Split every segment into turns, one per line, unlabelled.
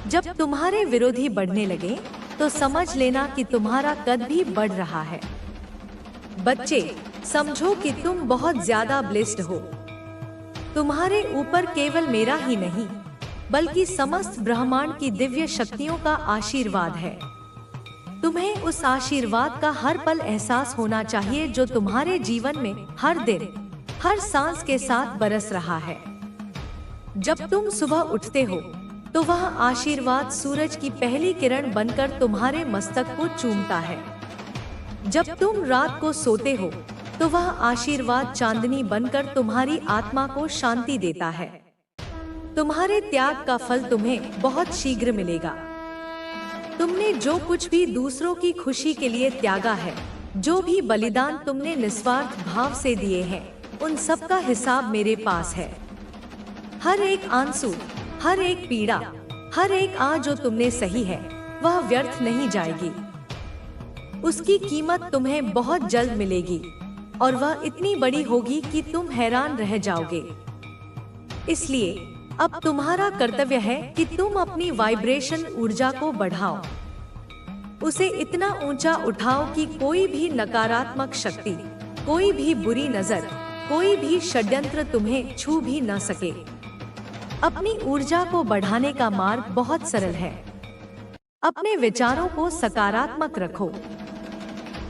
जब तुम्हारे विरोधी बढ़ने लगे, तो समझ लेना कि तुम्हारा कद भी बढ़ रहा है। बच्चे, समझो कि तुम बहुत ज्यादा ब्लेस्ड हो। तुम्हारे ऊपर केवल मेरा ही नहीं, बल्कि समस्त ब्रह्मांड की दिव्य शक्तियों का आशीर्वाद है। तुम्हें उस आशीर्वाद का हर पल एहसास होना चाहिए जो तुम्हारे जीवन में हर दिन, हर सांस के साथ बरस रहा है। जब तुम सुबह उठते हो, तो वह आशीर्वाद सूरज की पहली किरण बनकर तुम्हारे मस्तक को चूमता है। जब तुम रात को सोते हो, तो वह आशीर्वाद चांदनी बनकर तुम्हारी आत्मा को शांति देता है। तुम्हारे त्याग का फल तुम्हें बहुत शीघ्र मिलेगा। तुमने जो कुछ भी दूसरों की खुशी के लिए त्यागा है, जो भी बलिदान तुमने निस्वार्थ भाव से दिए हैं, उन सब का हिसाब मेरे पास है। हर एक आंसू, हर एक पीड़ा, हर एक आह जो तुमने सही है, वह व्यर्थ नहीं जाएगी। उसकी कीमत तुम्हें बहुत जल्द मिलेगी, और वह इतनी बड़ी होगी कि तुम हैरान रह जाओगे। इसलिए अब तुम्हारा कर्तव्य है कि तुम अपनी वाइब्रेशन ऊर्जा को बढ़ाओ। उसे इतना ऊंचा उठाओ कि कोई भी नकारात्मक शक्ति, कोई भी बुरी नजर, कोई भी षड्यंत्र तुम्हें छू भी न सके। अपनी ऊर्जा को बढ़ाने का मार्ग बहुत सरल है। अपने विचारों को सकारात्मक रखो।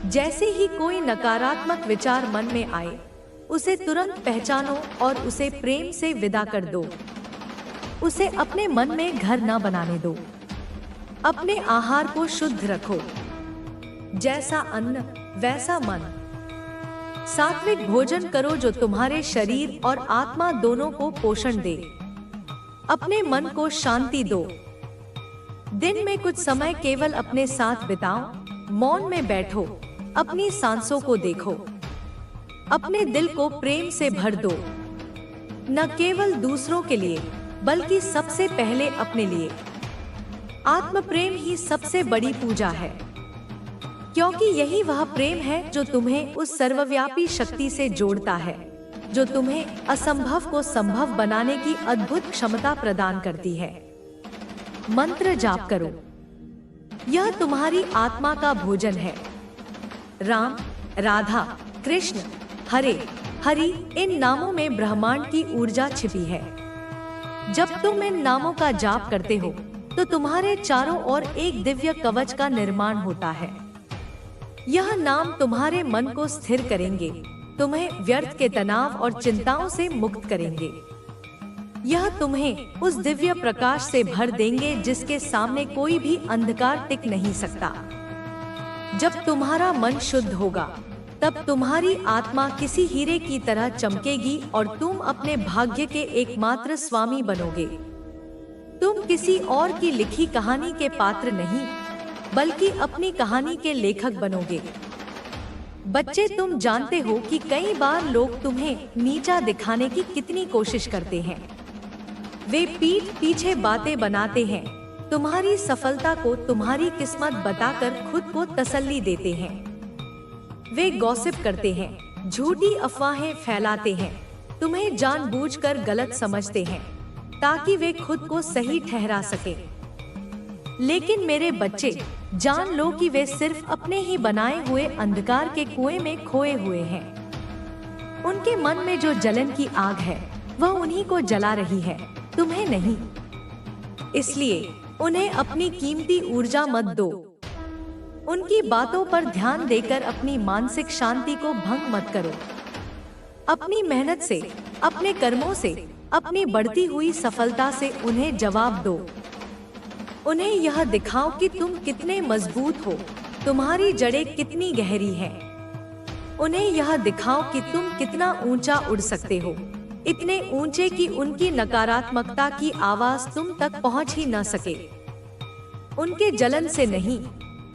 जैसे ही कोई नकारात्मक विचार मन में आए, उसे तुरंत पहचानो और उसे प्रेम से विदा कर दो। उसे अपने मन में घर न बनाने दो। अपने आहार को शुद्ध रखो। जैसा अन्न वैसा मन। सात्विक भोजन करो जो तुम्हारे शरीर और आत्मा दोनों को पोषण दे। अपने मन को शांति दो। दिन में कुछ समय केवल अपने साथ बिताओ। मौन में बैठो। अपनी सांसों को देखो। अपने दिल को प्रेम से भर दो, न केवल दूसरों के लिए, बल्कि सबसे पहले अपने लिए। आत्म प्रेम ही सबसे बड़ी पूजा है, क्योंकि यही वह प्रेम है जो तुम्हें उस सर्वव्यापी शक्ति से जोड़ता है, जो तुम्हें असंभव को संभव बनाने की अद्भुत क्षमता प्रदान करती है। मंत्र जाप करो। यह तुम्हारी आत्मा का भोजन है। राम, राधा, कृष्ण, हरे, हरि, इन नामों में ब्रह्मांड की ऊर्जा छिपी है। जब तुम इन नामों का जाप करते हो, तो तुम्हारे चारों ओर एक दिव्य कवच का निर्माण होता है। यह नाम तुम्हारे मन को स्थिर करेंगे, तुम्हें व्यर्थ के तनाव और चिंताओं से मुक्त करेंगे। यह तुम्हें उस दिव्य प्रकाश से भर देंगे जिसके सामने कोई भी अंधकार टिक नहीं सकता। जब तुम्हारा मन शुद्ध होगा, तब तुम्हारी आत्मा किसी हीरे की तरह चमकेगी और तुम अपने भाग्य के एकमात्र स्वामी बनोगे। तुम किसी और की लिखी कहानी के पात्र नहीं, बल्कि अपनी कहानी के लेखक बनोगे। बच्चे, तुम जानते हो कि कई बार लोग तुम्हें नीचा दिखाने की कितनी कोशिश करते हैं। वे पीठ पीछे बातें बनाते हैं, तुम्हारी सफलता को तुम्हारी किस्मत बताकर खुद को तसल्ली देते हैं। वे गॉसिप करते हैं, झूठी अफवाहें फैलाते हैं, तुम्हें जानबूझकर गलत समझते हैं, ताकि वे खुद को सही ठहरा सके। लेकिन मेरे बच्चे, जान लो कि वे सिर्फ अपने ही बनाए हुए अंधकार के कुएं में खोए हुए हैं। उनके मन में जो जलन की आग है, वह उन्हीं को जला रही है, तुम्हें नहीं। इसलिए उन्हें अपनी कीमती ऊर्जा मत दो। उनकी बातों पर ध्यान देकर अपनी मानसिक शांति को भंग मत करो। अपनी मेहनत से, अपने कर्मों से, अपनी बढ़ती हुई सफलता से उन्हें जवाब दो। उन्हें यह दिखाओ कि तुम कितने मजबूत हो, तुम्हारी जड़ें कितनी गहरी हैं। उन्हें यह दिखाओ कि तुम कितना ऊंचा उड़ सकते हो, इतने ऊंचे कि उनकी नकारात्मकता की आवाज तुम तक पहुंच ही न सके। उनके जलन से नहीं,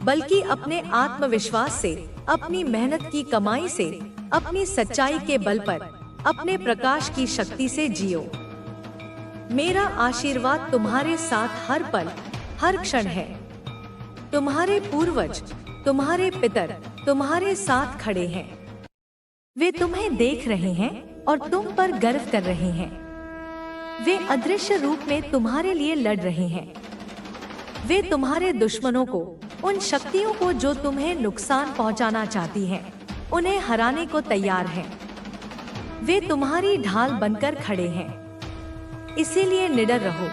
बल्कि अपने आत्मविश्वास से, अपनी मेहनत की कमाई से, अपनी सच्चाई के बल पर, अपने प्रकाश की शक्ति से जियो। मेरा आशीर्वाद तुम्हारे साथ हर पल, हर क्षण है। तुम्हारे पूर्वज, तुम्हारे पितर तुम्हारे साथ खड़े हैं। वे तुम्हें देख रहे हैं और तुम पर गर्व कर रहे हैं। वे अदृश्य रूप में तुम्हारे लिए लड़ रहे हैं। वे तुम्हारे दुश्मनों को, उन शक्तियों को जो तुम्हें नुकसान पहुंचाना चाहती हैं, उन्हें हराने को तैयार हैं। वे तुम्हारी ढाल बनकर खड़े हैं। इसीलिए निडर रहो,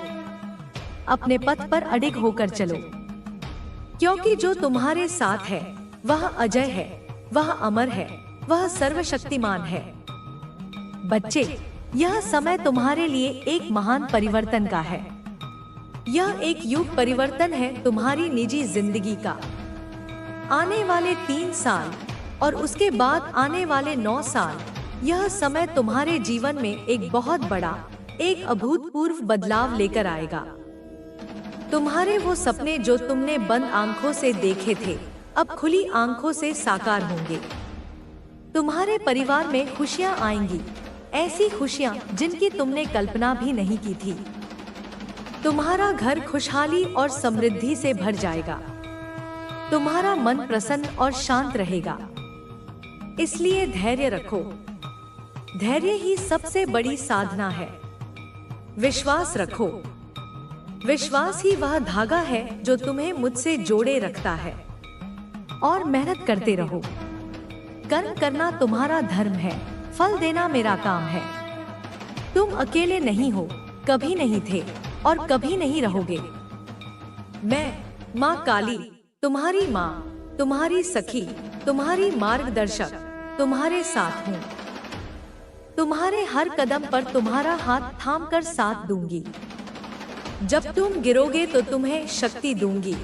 अपने पथ पर अडिग होकर चलो, क्योंकि जो तुम्हारे साथ है वह अजय है, वह अमर है, वह सर्वशक्तिमान है। बच्चे, यह समय तुम्हारे लिए एक महान परिवर्तन का है। यह एक युग परिवर्तन है तुम्हारी निजी जिंदगी का। आने वाले 3 साल और उसके बाद आने वाले 9 साल, यह समय तुम्हारे जीवन में एक बहुत बड़ा, एक अभूतपूर्व बदलाव लेकर आएगा। तुम्हारे वो सपने जो तुमने बंद आंखों से देखे थे, अब खुली आंखों से साकार होंगे। तुम्हारे परिवार में खुशियां आएंगी, ऐसी खुशियां जिनकी तुमने कल्पना भी नहीं की थी। तुम्हारा घर खुशहाली और समृद्धि से भर जाएगा। तुम्हारा मन प्रसन्न और शांत रहेगा। इसलिए धैर्य रखो। धैर्य ही सबसे बड़ी साधना है। विश्वास रखो। विश्वास ही वह धागा है जो तुम्हें मुझसे जोड़े रखता है। और मेहनत करते रहो। कर्म करना तुम्हारा धर्म है, फल देना मेरा काम है। तुम अकेले नहीं हो, कभी नहीं थे और कभी नहीं रहोगे। मैं, माँ काली, तुम्हारी माँ, तुम्हारी सखी, तुम्हारी मार्गदर्शक, तुम्हारे साथ हूँ। तुम्हारे हर कदम पर तुम्हारा हाथ थामकर साथ दूंगी। जब तुम गिरोगे तो तुम्हें शक्ति दूंगी।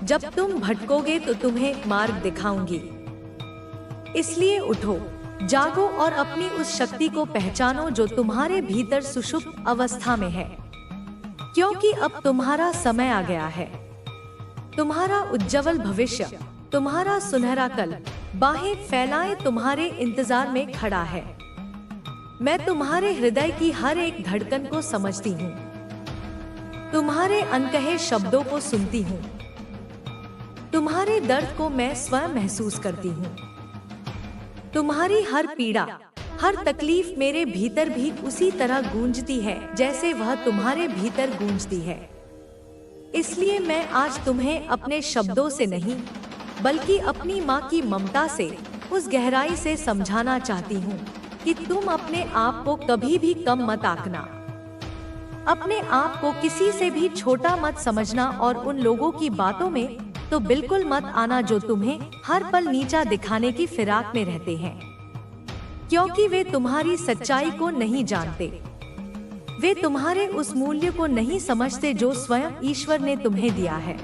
जब तुम भटकोगे तो तुम्हें मार्ग दिखाऊंगी। इसलिए उठो, जागो और अपनी उस शक्ति को पहचानो जो तुम्हारे भीतर सुषुप्त अवस्था में है। क्योंकि अब तुम्हारा समय आ गया है। तुम्हारा उज्जवल भविष्य, तुम्हारा सुनहरा कल बाहें फैलाए तुम्हारे इंतजार में खड़ा है। मैं तुम्हारे हृदय की हर एक धड़कन को समझती हूँ। तुम्हारे अनकहे शब्दों को सुनती हूँ। तुम्हारे दर्द को मैं स्वयं महसूस करती हूँ। तुम्हारी हर पीड़ा, हर तकलीफ मेरे भीतर भी उसी तरह गूंजती है जैसे वह तुम्हारे भीतर गूंजती है। इसलिए मैं आज तुम्हें अपने शब्दों से नहीं, बल्कि अपनी माँ की ममता से, उस गहराई से समझाना चाहती हूँ कि तुम अपने आप को कभी भी कम मत आंकना। अपने आप को किसी से भी छोटा मत समझना और उन लोगों की बातों में तो बिल्कुल मत आना जो तुम्हें हर पल नीचा दिखाने की फिराक में रहते हैं, क्योंकि वे तुम्हारी सच्चाई को नहीं जानते। वे तुम्हारे उस मूल्य को नहीं समझते जो स्वयं ईश्वर ने तुम्हें दिया है।